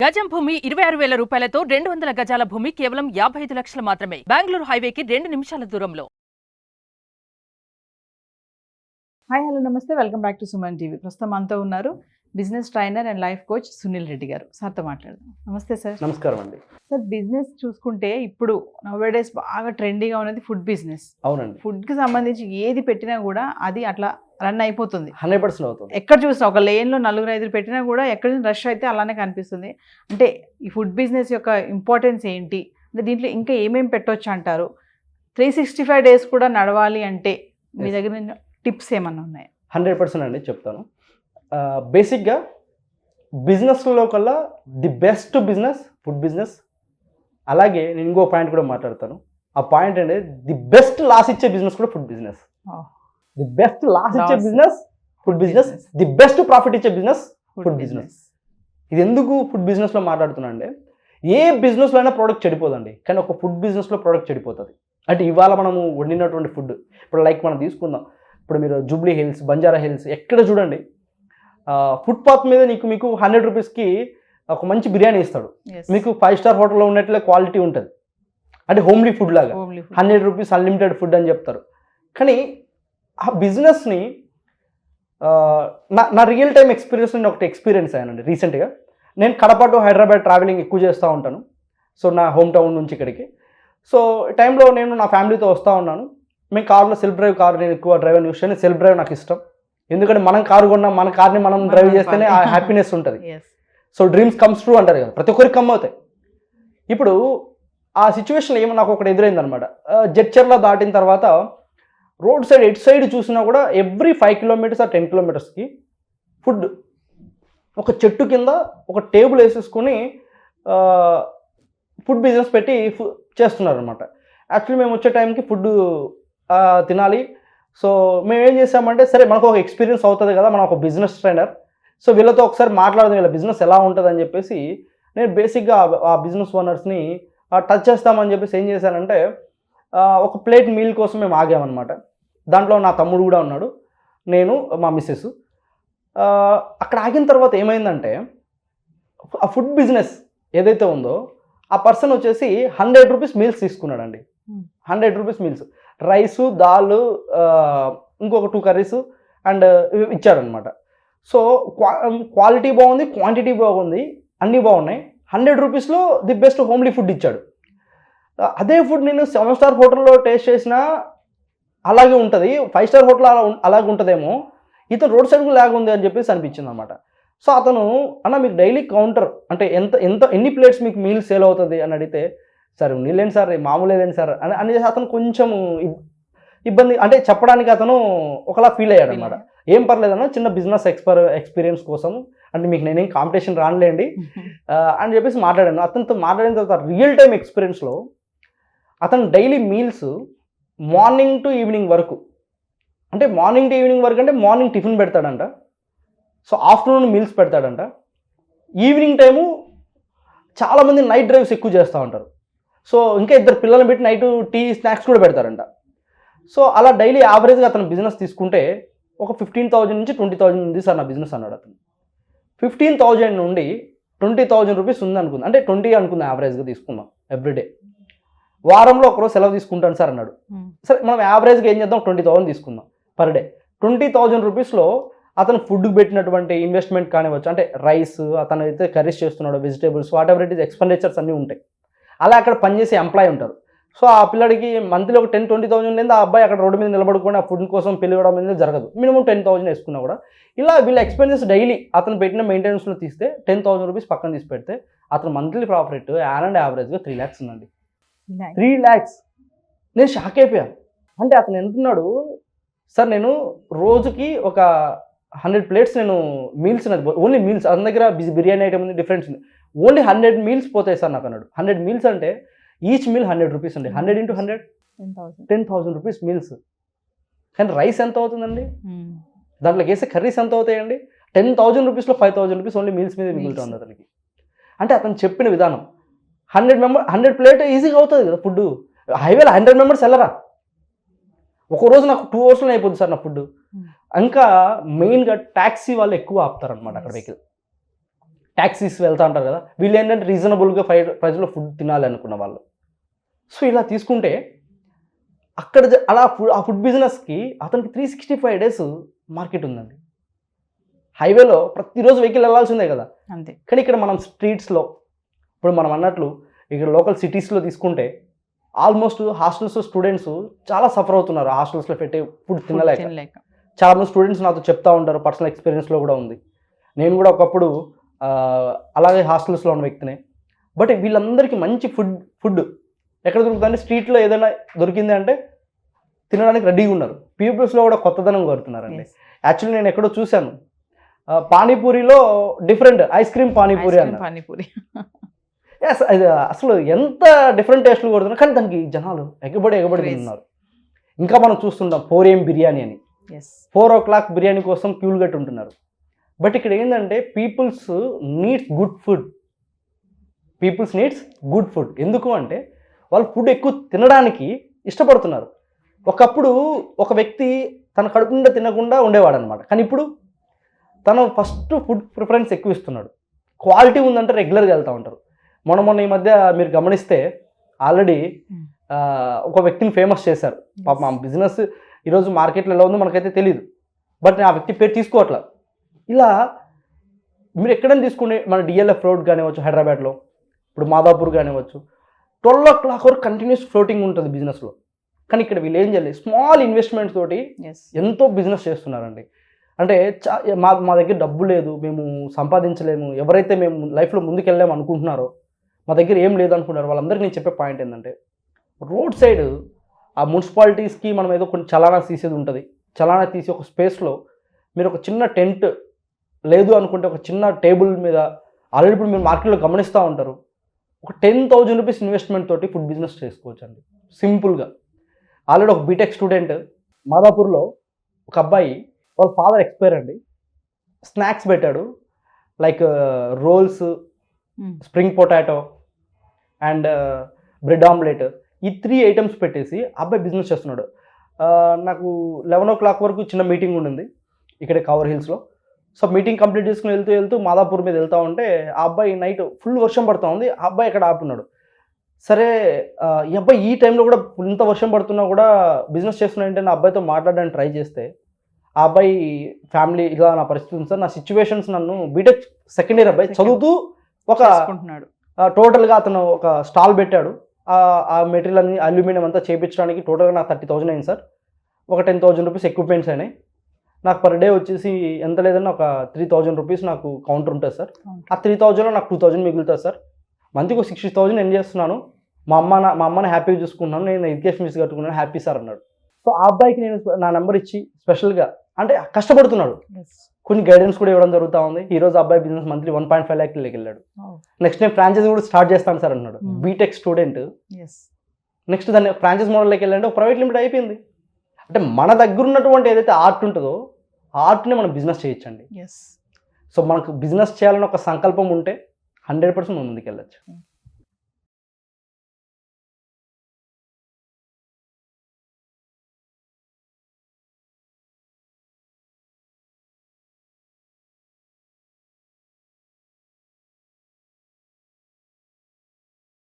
గజం భూమి 26,000 రూపాయలతో 200 గజాల భూమి కేవలం 55 లక్షలు మాత్రమే. బెంగళూరు హైవేకి 2 నిమిషాల దూరంలో. హాయ్ హలో నమస్తే, welcome back to Suman TV. ప్రస్తుతం మనతో ఉన్నారు business trainer and life coach Sunil Reddy గారు. సార్తో మాట్లాడదాం. నమస్తే సార్. నమస్కారం అండి. సార్, బిజినెస్ చూసుకుంటే ఇప్పుడు నౌవేడేస్ బాగా ట్రెండీగా ఉన్నది ఫుడ్ బిజినెస్. అవునండి. ఫుడ్కి సంబంధించి ఏది పెట్టినా కూడా అది అట్లా రన్ అయిపోతుంది. 100% అవుతుంది. ఎక్కడ చూసినా ఒక లేన్లో 4-5 పెట్టినా కూడా ఎక్కడ రష్ అయితే అలానే కనిపిస్తుంది. అంటే ఈ ఫుడ్ బిజినెస్ యొక్క ఇంపార్టెన్స్ ఏంటి, అంటే దీంట్లో ఇంకా ఏమేమి పెట్టొచ్చు అంటారు? 365 డేస్ కూడా నడవాలి అంటే మీ దగ్గర టిప్స్ ఏమన్నా ఉన్నాయా? 100% అండి, చెప్తాను. బేసిక్గా బిజినెస్లో కల్లా the best business food business. అలాగే నేను ఇంకో పాయింట్ కూడా మాట్లాడతాను. ఆ పాయింట్ అంటే ది బెస్ట్ లాస్ ఇచ్చే బిజినెస్ కూడా food business. The best loss ఇచ్చే business food business, the best profit ఇచ్చే బిజినెస్ ఫుడ్ బిజినెస్. ఇది ఎందుకు ఫుడ్ బిజినెస్లో మాట్లాడుతున్నా అంటే, ఏ బిజినెస్లో అయినా ప్రోడక్ట్ చెడిపోదండి, కానీ ఒక ఫుడ్ బిజినెస్లో ప్రోడక్ట్ చెడిపోతుంది. అంటే ఇవాళ మనము వండినటువంటి ఫుడ్, ఇప్పుడు లైక్ మనం తీసుకుందాం, ఇప్పుడు మీరు జూబ్లీ హిల్స్, బంజారా హిల్స్ ఎక్కడ చూడండి, ఫుట్పాత్ మీద మీకు 100 రూపీస్కి ఒక మంచి బిర్యానీ ఇస్తాడు. మీకు 5 స్టార్ హోటల్లో ఉన్నట్లే క్వాలిటీ ఉంటుంది. అంటే హోమ్లీ ఫుడ్ లాగా 100 రూపీస్ అన్లిమిటెడ్ ఫుడ్ అని చెప్తారు. కానీ ఆ బిజినెస్ని నా రియల్ టైం ఎక్స్పీరియన్స్ నేను ఒకటి ఎక్స్పీరియన్స్ అయ్యానండి రీసెంట్గా. నేను కడప టు హైదరాబాద్ ట్రావెలింగ్ ఎక్కువ చేస్తూ ఉంటాను. సో నా హోమ్ టౌన్ నుంచి ఇక్కడికి. సో టైంలో నేను నా ఫ్యామిలీతో వస్తూ ఉన్నాను. మేము కార్లో సెల్ఫ్ డ్రైవ్ కార్, నేను ఎక్కువ డ్రైవర్ యూస్ చేయను. సెల్ఫ్ డ్రైవ్ నాకు ఇష్టం, ఎందుకంటే మనం కారు కొన్నాం, మన కార్ని మనం డ్రైవ్ చేస్తేనే ఆ హ్యాపీనెస్ ఉంటుంది. సో డ్రీమ్స్ కమ్స్ ట్రూ అంటారు కదా, ప్రతి ఒక్కరికి కమ్ అవుతాయి. ఇప్పుడు ఆ సిచ్యువేషన్లో ఏమో నాకు ఒకటి ఎదురైంది అనమాట. జడ్చర్ల దాటిన తర్వాత రోడ్ సైడ్ ఎటు సైడ్ చూసినా కూడా ఎవ్రీ 5 కిలోమీటర్స్ ఆర్ 10 కిలోమీటర్స్కి ఫుడ్. ఒక చెట్టు కింద ఒక టేబుల్ వేసేసుకొని ఫుడ్ బిజినెస్ పెట్టి చేస్తున్నారు అనమాట. యాక్చువల్లీ మేము వచ్చే టైంకి ఫుడ్ తినాలి. సో మేము ఏం చేసామంటే, సరే మనకు ఒక ఎక్స్పీరియన్స్ అవుతుంది కదా, మనం ఒక బిజినెస్ ట్రైనర్, సో వీళ్ళతో ఒకసారి మాట్లాడదాం, వీళ్ళ బిజినెస్ ఎలా ఉంటుంది అని చెప్పేసి నేను బేసిక్గా ఆ బిజినెస్ ఓనర్స్ని టచ్ చేస్తామని చెప్పేసి ఏం చేశానంటే, ఒక ప్లేట్ మీల్ కోసం మేము ఆగామన్నమాట. దాంట్లో నా తమ్ముడు కూడా ఉన్నాడు, నేను, మా మిస్సెస్. అక్కడ ఆగిన తర్వాత ఏమైందంటే, ఆ ఫుడ్ బిజినెస్ ఏదైతే ఉందో ఆ పర్సన్ వచ్చేసి 100 రూపీస్ మీల్స్ తీసుకున్నాడండి. 100 రూపీస్ మీల్స్, రైసు, దాల్, ఇంకొక 2 కర్రీస్ అండ్ ఇచ్చాడనమాట. సో క్వాలిటీ బాగుంది, క్వాంటిటీ బాగుంది, అన్నీ బాగున్నాయి. 100 రూపీస్లో ది బెస్ట్ హోమ్లీ ఫుడ్ ఇచ్చాడు. అదే ఫుడ్ నేను 7 స్టార్ హోటల్లో టేస్ట్ చేసినా అలాగే ఉంటుంది, 5 స్టార్ హోటల్ అలాగే ఉంటుందేమో, ఇతను రోడ్ సైడ్ లాగా ఉంది అని చెప్పేసి అనిపించింది అనమాట. సో అతను, అన్న మీకు డైలీ కౌంటర్ అంటే ఎన్ని ప్లేట్స్ మీకు మీల్ సేల్ అవుతుంది అని అడిగితే, సార్ నీళ్ళేంటి సార్, మామూలు లేని సార్ అని అతను కొంచెం ఇబ్బంది, అంటే చెప్పడానికి అతను ఒకలా ఫీల్ అయ్యాడు అనమాట. ఏం పర్లేదన్న, చిన్న బిజినెస్ ఎక్స్పీరియన్స్ కోసం, అంటే మీకు నేనేం కాంపిటీషన్ రానులేండి అని చెప్పేసి మాట్లాడాను. అతనితో మాట్లాడిన తర్వాత రియల్ టైం ఎక్స్పీరియన్స్లో అతను daily meals morning to evening వరకు, అంటే మార్నింగ్ టు ఈవినింగ్ వరకు అంటే మార్నింగ్ టిఫిన్ పెడతాడంట, సో ఆఫ్టర్నూన్ మీల్స్ పెడతాడంట, ఈవినింగ్ టైము చాలామంది నైట్ డ్రైవ్స్ ఎక్కువ చేస్తూ ఉంటారు. సో ఇంకా 2 పిల్లల్ని పెట్టి నైట్ టీ స్నాక్స్ కూడా పెడతారంట. సో అలా డైలీ యావరేజ్గా అతను బిజినెస్ తీసుకుంటే ఒక 15,000 నుంచి 20,000 ఉంది సార్ నా బిజినెస్ అన్నాడు అతను. 15,000 నుండి 20,000 రూపీస్ ఉంది అనుకుంది, అంటే 20 అనుకుందాం, యావరేజ్గా తీసుకుందాం ఎవ్రీడే. వారంలో ఒకరోజు సెలవు తీసుకుంటాను సార్ అన్నాడు. సరే మనం యావరేజ్గా ఏం చేద్దాం, 20,000 తీసుకుందాం పర్ డే. 20,000 రూపీస్లో అతను ఫుడ్కి పెట్టినటువంటి ఇన్వెస్ట్మెంట్ కానివచ్చు, అంటే రైస్, అతను అయితే కర్రీస్ చేస్తున్నాడు, vegetables, what ever it is, expenditures అన్నీ ఉంటాయి. అలా అక్కడ పనిచేసే ఎంప్లాయీ ఉంటారు. సో ఆ పిల్లడికి మంత్లీ ఒక 10-20,000 లేదా ఆ అబ్బాయి అక్కడ రోడ్డు మీద నిలబడుకొని ఆ ఫుడ్ కోసం పిలవడం అనేది జరగదు. మినిమం 10,000 వేసుకున్నా కూడా ఇలా వీళ్ళ ఎక్స్పెన్సెస్ డైలీ అతను పెట్టిన మెయింటెనెన్స్లో తీస్తే 10,000 రూపీస్ పక్కన తీసి పెడితే అతను మంత్లీ ప్రాఫిట్ యావరేజ్గా 3 lakhs ఉందండి. 3 lakhs. నేను షాక్ అయిపోయాను. అంటే అతను ఎంతున్నాడు, సార్ నేను రోజుకి ఒక 100 ప్లేట్స్ నేను మీల్స్, ఓన్లీ మీల్స్, అతని దగ్గర బిర్యానీ ఐటమ్ ఉంది, డిఫరెన్స్ ఉంది, ఓన్లీ 100 మీల్స్ పోతాయి సార్ నాకు అన్నాడు. 100 మీల్స్ అంటే ఈచ్ మీల్ 100 రూపీస్ అండి. 100 × 100 10,000 రూపీస్ మీల్స్. కానీ రైస్ ఎంత అవుతుందండి, దాంట్లోకి వేసే కర్రీస్ ఎంత అవుతాయండి? 10,000 రూపీస్లో 5,000 రూపీస్ ఓన్లీ మీల్స్ మీద మిగులుతుంది అతనికి. అంటే అతను చెప్పిన విధానం, 100 ప్లేట్ ఈజీగా అవుతుంది కదా ఫుడ్. హైవేలో 100 మెంబర్స్ వెళ్ళరా, ఒకరోజు నాకు 2 అవర్స్లో అయిపోతుంది సార్ నా ఫుడ్. ఇంకా మెయిన్గా ట్యాక్సీ వాళ్ళు ఎక్కువ ఆపుతారనమాట అక్కడ వెహికల్. ట్యాక్సీస్ వెళ్తా ఉంటారు కదా, వీళ్ళు ఏంటంటే రీజనబుల్గా ప్రైస్లో ఫుడ్ తినాలి అనుకున్న వాళ్ళు. సో ఇలా తీసుకుంటే అక్కడ అలా ఆ ఫుడ్ బిజినెస్కి అతనికి 365 days మార్కెట్ ఉందండి. హైవేలో ప్రతిరోజు వెహికల్ వెళ్ళాల్సిందే కదా, అంతే. కానీ ఇక్కడ మనం స్ట్రీట్స్లో ఇప్పుడు మనం అన్నట్లు ఇక్కడ లోకల్ సిటీస్లో తీసుకుంటే ఆల్మోస్ట్ హాస్టల్స్ స్టూడెంట్స్ చాలా సఫర్ అవుతున్నారు హాస్టల్స్లో పెట్టే ఫుడ్ తినలేక. చాలామంది స్టూడెంట్స్ నాతో చెప్తా ఉంటారు, పర్సనల్ ఎక్స్పీరియన్స్లో కూడా ఉంది. నేను కూడా ఒకప్పుడు అలాగే హాస్టల్స్లో ఉన్న వ్యక్తినే. బట్ వీళ్ళందరికీ మంచి ఫుడ్ ఎక్కడ దొరుకుతుందంటే స్ట్రీట్లో ఏదైనా దొరికింది అంటే తినడానికి రెడీగా ఉన్నారు. పీపుల్స్లో కూడా కొత్తదనం కోరుతున్నారండి. యాక్చువల్లీ నేను ఎక్కడో చూశాను, పానీపూరిలో డిఫరెంట్ ఐస్ క్రీమ్ పానీపూరి అన్నారు. పానీపూరి అసలు ఎంత డిఫరెంట్ టేస్ట్లు కొడుతున్నారు, కానీ దానికి జనాలు ఎగబడి తిన్నారు. ఇంకా మనం చూస్తుంటాం 4 AM బిర్యానీ అని, 4 o'clock బిర్యానీ కోసం క్యూలు కట్టి ఉంటున్నారు. బట్ ఇక్కడ ఏంటంటే పీపుల్స్ నీడ్స్ గుడ్ ఫుడ్. ఎందుకు అంటే వాళ్ళు ఫుడ్ ఎక్కువ తినడానికి ఇష్టపడుతున్నారు. ఒకప్పుడు ఒక వ్యక్తి తన కడుపు నిండా తినకుండా ఉండేవాడు అనమాట, కానీ ఇప్పుడు తను ఫస్ట్ ఫుడ్ ప్రిఫరెన్స్ ఎక్కువ ఇస్తున్నాడు. క్వాలిటీ ఉందంటే రెగ్యులర్గా వెళ్తూ ఉంటారు. మొన్న ఈ మధ్య మీరు గమనిస్తే ఆల్రెడీ ఒక వ్యక్తిని ఫేమస్ చేశారు. పాపం ఆ బిజినెస్ ఈరోజు మార్కెట్లో ఎలా ఉందో మనకైతే తెలియదు, బట్ నేను ఆ వ్యక్తి పేరు తీసుకోవట్లా. ఇలా మీరు ఎక్కడైనా తీసుకునే మన DLF రోడ్ కానివ్వచ్చు, హైదరాబాద్లో ఇప్పుడు మాదాపూర్ కానివ్వచ్చు, 12 o'clock వరకు కంటిన్యూస్ ఫ్లోటింగ్ ఉంటుంది బిజినెస్లో. కానీ ఇక్కడ వీళ్ళు ఏం చేయాలి, స్మాల్ ఇన్వెస్ట్మెంట్ తోటి ఎంతో బిజినెస్ చేస్తున్నారండి. అంటే మా దగ్గర డబ్బు లేదు, మేము సంపాదించలేము, ఎవరైతే మేము లైఫ్లో ముందుకు వెళ్ళాము అనుకుంటున్నారో, మా దగ్గర ఏం లేదు అనుకుంటున్నారు, వాళ్ళందరికీ నేను చెప్పే పాయింట్ ఏంటంటే రోడ్ సైడ్ ఆ మున్సిపాలిటీస్కి మనం ఏదో కొన్ని చలానా తీసేది ఉంటుంది. చలానా తీసి ఒక స్పేస్లో మీరు ఒక చిన్న టెంట్ లేదు అనుకుంటే ఒక చిన్న టేబుల్ మీద ఆల్రెడీ ఇప్పుడు మీరు మార్కెట్లో గమనిస్తూ ఉంటారు, ఒక 10,000 rupees ఇన్వెస్ట్మెంట్ తోటి ఫుడ్ బిజినెస్ చేసుకోవచ్చు అండి సింపుల్గా. ఆల్రెడీ ఒక బీటెక్ స్టూడెంట్ మాదాపూర్లో ఒక అబ్బాయి, వాళ్ళ ఫాదర్ ఎక్స్పైర్ అండి, స్నాక్స్ పెట్టాడు, like rolls, spring potato and bread omelette, ఈ 3 items పెట్టేసి అబ్బాయి బిజినెస్ చేస్తున్నాడు. నాకు 11 o'clock వరకు చిన్న మీటింగ్ ఉండింది ఇక్కడ కవర్ హిల్స్లో. సో మీటింగ్ కంప్లీట్ చేసుకుని వెళ్తూ మాదాపూర్ మీద వెళ్తూ ఉంటే ఆ అబ్బాయి నైట్ ఫుల్ వర్షం పడుతూ ఉంది, ఆ అబ్బాయి ఇక్కడ ఆపున్నాడు. సరే ఈ అబ్బాయి ఈ టైంలో కూడా ఇంత వర్షం పడుతున్నా కూడా బిజినెస్ చేస్తున్నాడంటే నా అబ్బాయితో మాట్లాడడానికి ట్రై చేస్తే ఆ అబ్బాయి ఫ్యామిలీ ఇలా నా పరిస్థితి ఉంది సార్, నా సిచ్యువేషన్స్, నన్ను బీటెక్ సెకండ్ ఇయర్ అబ్బాయి చదువుతూ ఒక టోటల్గా అతను ఒక స్టాల్ పెట్టాడు. ఆ మెటీరియల్ అన్ని అల్యూమినియం అంతా చేయించడానికి టోటల్గా నాకు 30,000 అయింది సార్. ఒక 10,000 rupees ఎక్విప్మెంట్స్ అయినాయి. నాకు పర్ డే వచ్చేసి ఎంత లేదన్నా ఒక 3,000 rupees నాకు కౌంటర్ ఉంటుంది సార్. ఆ 3,000లో నాకు 2,000 మిగులుతుంది సార్. మంత్కి ఒక 60,000 ఏం చేస్తున్నాను, మా అమ్మని హ్యాపీగా చూసుకున్నాను, నేను ఎడ్యుకేషన్ ఫీజు కట్టుకున్నాను, హ్యాపీ సార్ అన్నాడు. సో ఆ అబ్బాయికి నేను నా నెంబర్ ఇచ్చి స్పెషల్గా, అంటే కష్టపడుతున్నాడు, కొన్ని గైడెన్స్ కూడా ఇవ్వడం జరుగుతూ ఉంది. ఈరోజు అబ్బాయి బిజినెస్ మంత్లీ 1.5 lakh వెళ్ళాడు. నెక్స్ట్ నేను ఫ్రాంచైజీ కూడా స్టార్ట్ చేస్తాను సార్ అన్నాడు. బీటెక్ స్టూడెంట్ నెక్స్ట్ దాన్ని ఫ్రాంచైజ్ మోడల్లోకి వెళ్ళాలంటే ఒక ప్రైవేట్ లిమిటెడ్ అయిపోయింది. అంటే మన దగ్గర ఉన్నటువంటి ఏదైతే ఆర్ట్ ఉంటుందో ఆ ఆర్ట్ని మనం బిజినెస్ చేయొచ్చండి. సో మనకు బిజినెస్ చేయాలని ఒక సంకల్పం ఉంటే 100% ముందుకు వెళ్ళచ్చు.